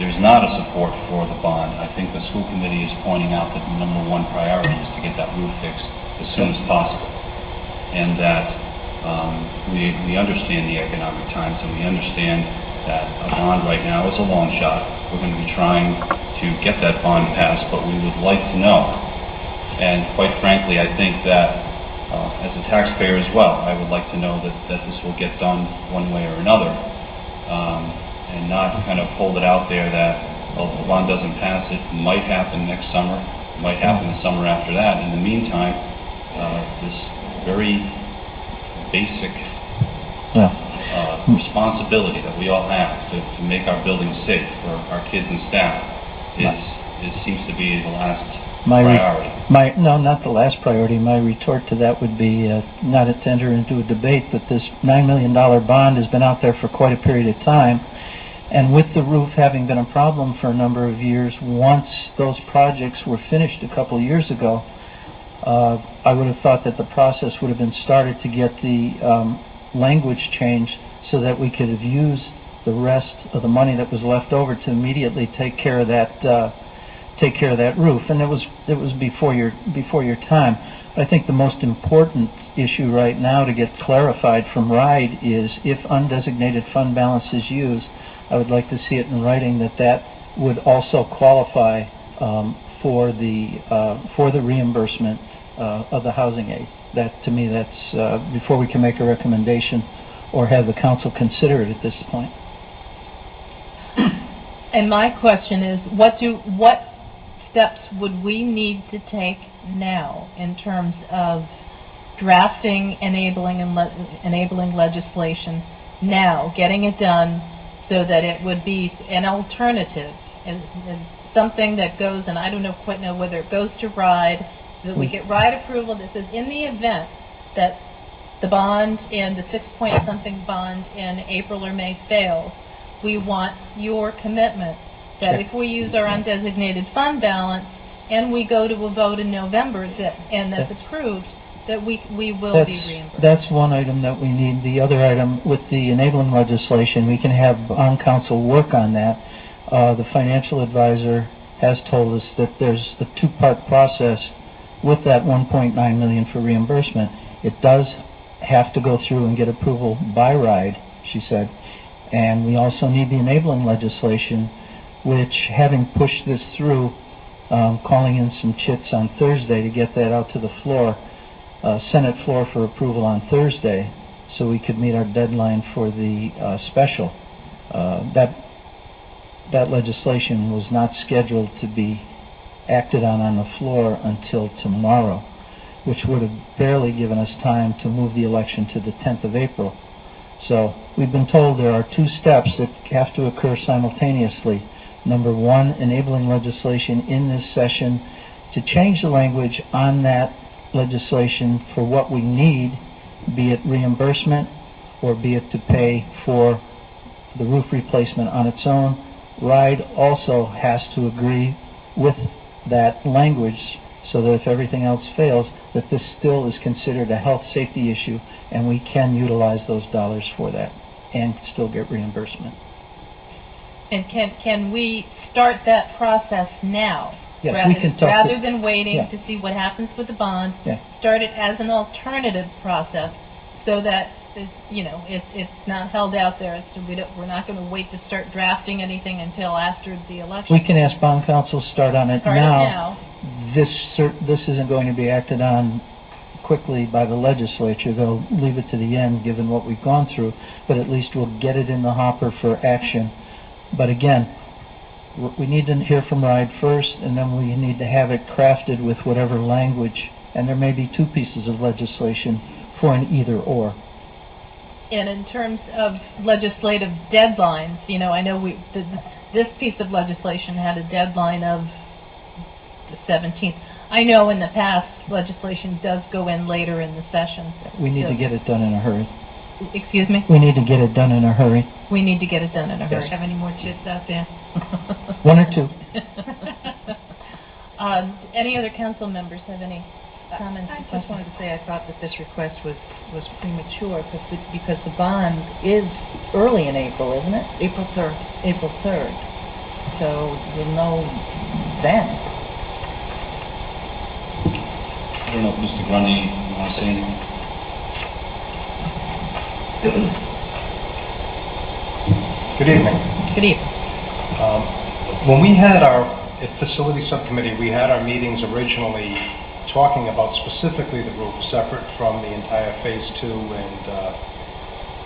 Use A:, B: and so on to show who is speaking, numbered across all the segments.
A: there's not a support for the bond, I think the school committee is pointing out that the number one priority is to get that roof fixed as soon as possible. And that we understand the economic times, and we understand that a bond right now is a long shot. We're going to be trying to get that bond passed, but we would like to know. And quite frankly, I think that as a taxpayer as well, I would like to know that this will get done one way or another, and not kind of hold it out there that, well, if the bond doesn't pass, it might happen next summer, it might happen the summer after that. In the meantime, this very basic responsibility that we all have to make our buildings safe for our kids and staff seems to be the last priority.
B: No, not the last priority. My retort to that would be not to enter into a debate, but this $9 million bond has been out there for quite a period of time. And with the roof having been a problem for a number of years, once those projects were finished a couple of years ago, I would have thought that the process would have been started to get the language changed so that we could have used the rest of the money that was left over to immediately take care of that roof. And it was before your time. I think the most important issue right now to get clarified from RIHBEC is if undesignated fund balance is used, I would like to see it in writing that would also qualify for the reimbursement of the housing aid. That, to me, that's before we can make a recommendation or have the council consider it at this point.
C: And my question is, what steps would we need to take now in terms of drafting enabling legislation now, getting it done so that it would be an alternative and something that goes, and I don't quite know whether it goes to RIHBEC, that we get RIHBEC approval that says in the event that the bond and the 6-point-something bond in April or May fails, we want your commitment that if we use our undesignated fund balance and we go to a vote in November and that's approved, that we will be reimbursed.
B: That's one item that we need. The other item, with the enabling legislation, we can have bond council work on that. The financial advisor has told us that there's a two-part process with that $1.9 million for reimbursement. It does have to go through and get approval by RIHBEC, she said, and we also need the enabling legislation, which, having pushed this through, calling in some chits on Thursday to get that out to the floor, Senate floor for approval on Thursday, so we could meet our deadline for the special. That legislation was not scheduled to be acted on the floor until tomorrow, which would have barely given us time to move the election to the 10th of April. So we've been told there are two steps that have to occur simultaneously. Number one, enabling legislation in this session to change the language on that legislation for what we need, be it reimbursement or be it to pay for the roof replacement on its own. RIHBEC also has to agree with that language so that if everything else fails, that this still is considered a health safety issue and we can utilize those dollars for that and still get reimbursement.
C: And can we start that process now?
B: Yes, we can talk
C: rather than waiting to see what happens with the bond, start it as an alternative process so that it's not held out there. We're not going to wait to start drafting anything until after the election.
B: We can ask bond council to start on it now. This isn't going to be acted on quickly by the legislature. They'll leave it to the end given what we've gone through, but at least we'll get it in the hopper for action. But again, we need to hear from RIHBEC first, and then we need to have it crafted with whatever language, and there may be two pieces of legislation for an either or.
C: And in terms of legislative deadlines, I know this piece of legislation had a deadline of the 17th. I know in the past legislation does go in later in the session.
B: We need to get it done in a hurry.
C: Excuse me?
B: We need to get it done in a hurry.
C: We need to get it done in a hurry.
B: Yes.
C: Have any more chits out there?
B: One or two.
C: Any other council members have any comments?
D: I just wanted to say I thought that this request was premature because the bond is early in April, isn't it? April 3rd. April 3rd. So we'll know then.
A: I don't know if Mr. Grundy, you want to say anything?
E: Good evening.
D: Good evening.
E: When we had our facility subcommittee, we had our meetings originally talking about specifically the roof, separate from the entire Phase 2 and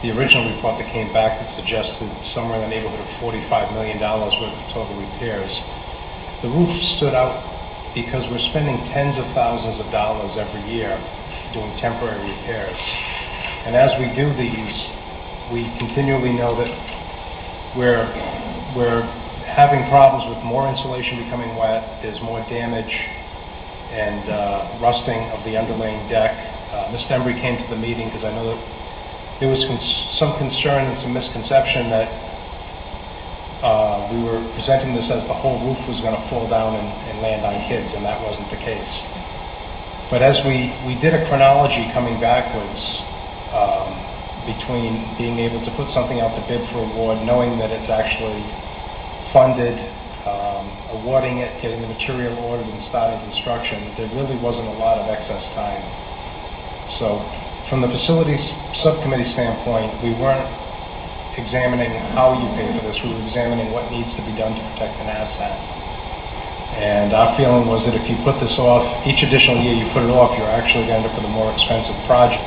E: the original report that came back that suggested somewhere in the neighborhood of $45 million worth of total repairs. The roof stood out because we're spending tens of thousands of dollars every year doing temporary repairs. And as we do these, we continually know that we're having problems with more insulation becoming wet, there's more damage and rusting of the underlaying deck. Mr. Embry came to the meeting because I know that there was some concern and some misconception that we were presenting this as the whole roof was going to fall down and land on kids, and that wasn't the case. But as we did a chronology coming backwards between being able to put something out to bid for award, knowing that it's actually funded, awarding it, getting the material ordered and starting construction, there really wasn't a lot of excess time. So from the facilities subcommittee standpoint, we weren't examining how you pay for this, we were examining what needs to be done to protect an asset. And our feeling was that if you put this off, each additional year you put it off, you're actually going to end up with a more expensive project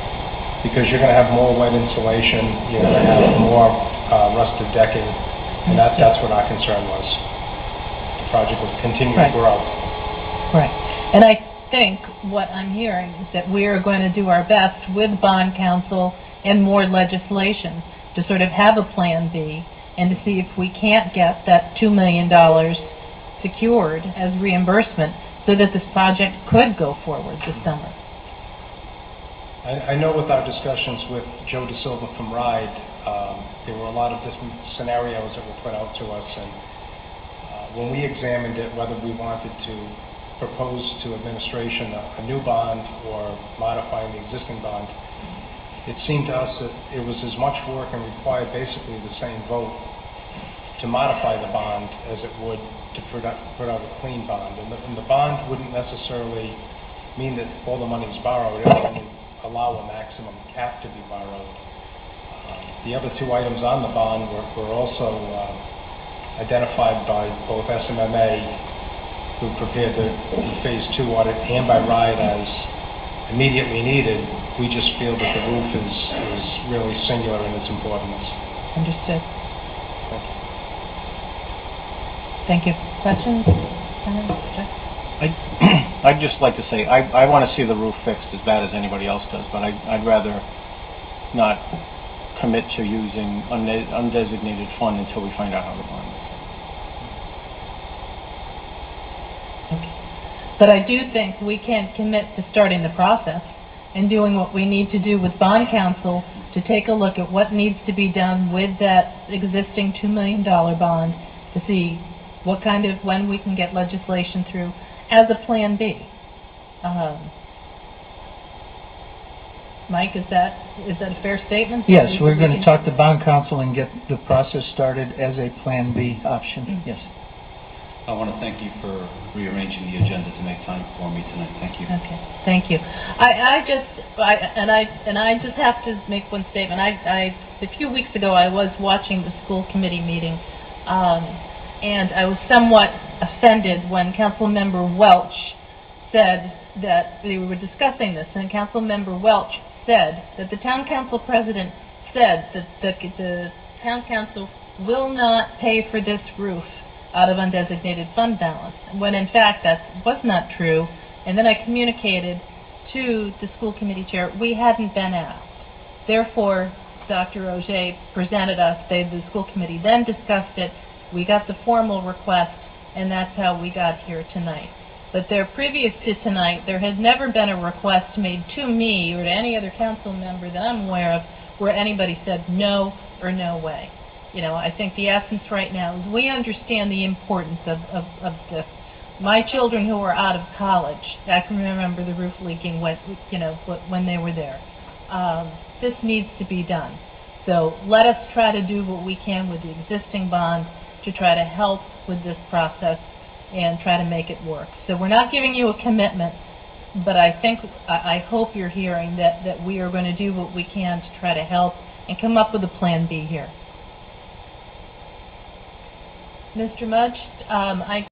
E: because you're going to have more wet insulation, you're going to have more rusted decking, and that's what our concern was. The project would continue to grow.
C: Right. And I think what I'm hearing is that we are going to do our best with bond counsel and more legislation to sort of have a plan B and to see if we can't get that $2 million secured as reimbursement so that this project could go forward this summer.
E: I know with our discussions with Joe De Silva from RIHBEC, there were a lot of different scenarios that were put out to us, and when we examined it, whether we wanted to propose to administration a new bond or modifying the existing bond, it seemed to us that it was as much work and required basically the same vote to modify the bond as it would to put out a clean bond. And the bond wouldn't necessarily mean that all the money is borrowed. It would only allow a maximum cap to be borrowed. The other two items on the bond were also identified by both SMMA, who prepared the Phase 2 audit, and by RIHBEC as immediately needed. We just feel that the roof is really singular in its importance.
C: Understood. Thank you. Questions?
B: I'd just like to say, I want to see the roof fixed as bad as anybody else does, but I'd rather not commit to using undesignated fund until we find out how the bond is.
C: Okay. But I do think we can't commit to starting the process and doing what we need to do with bond counsel to take a look at what needs to be done with that existing $2 million bond to see what kind of, when we can get legislation through as a plan B. Mike, is that a fair statement?
B: Yes, we're going to talk to bond counsel and get the process started as a plan B option. Yes.
A: I want to thank you for rearranging the agenda to make time for me tonight. Thank you.
C: Okay, thank you. I just have to make one statement. A few weeks ago, I was watching the school committee meeting, and I was somewhat offended when Councilmember Welch said that they were discussing this, and Councilmember Welch said that the town council president said that the town council will not pay for this roof out of undesignated fund balance, when in fact that was not true. And then I communicated to the school committee chair, we hadn't been asked. Therefore, Dr. Auger presented us, the school committee then discussed it, we got the formal request, and that's how we got here tonight. But there, previous to tonight, there has never been a request made to me or to any other council member that I'm aware of where anybody said no or no way. You know, I think the essence right now is we understand the importance of this. My children who are out of college, I can remember the roof leaking when they were there. This needs to be done. So let us try to do what we can with the existing bond to try to help with this process and try to make it work. So we're not giving you a commitment, but I hope you're hearing that we are going to do what we can to try to help and come up with a plan B here. Mr. Mudge, I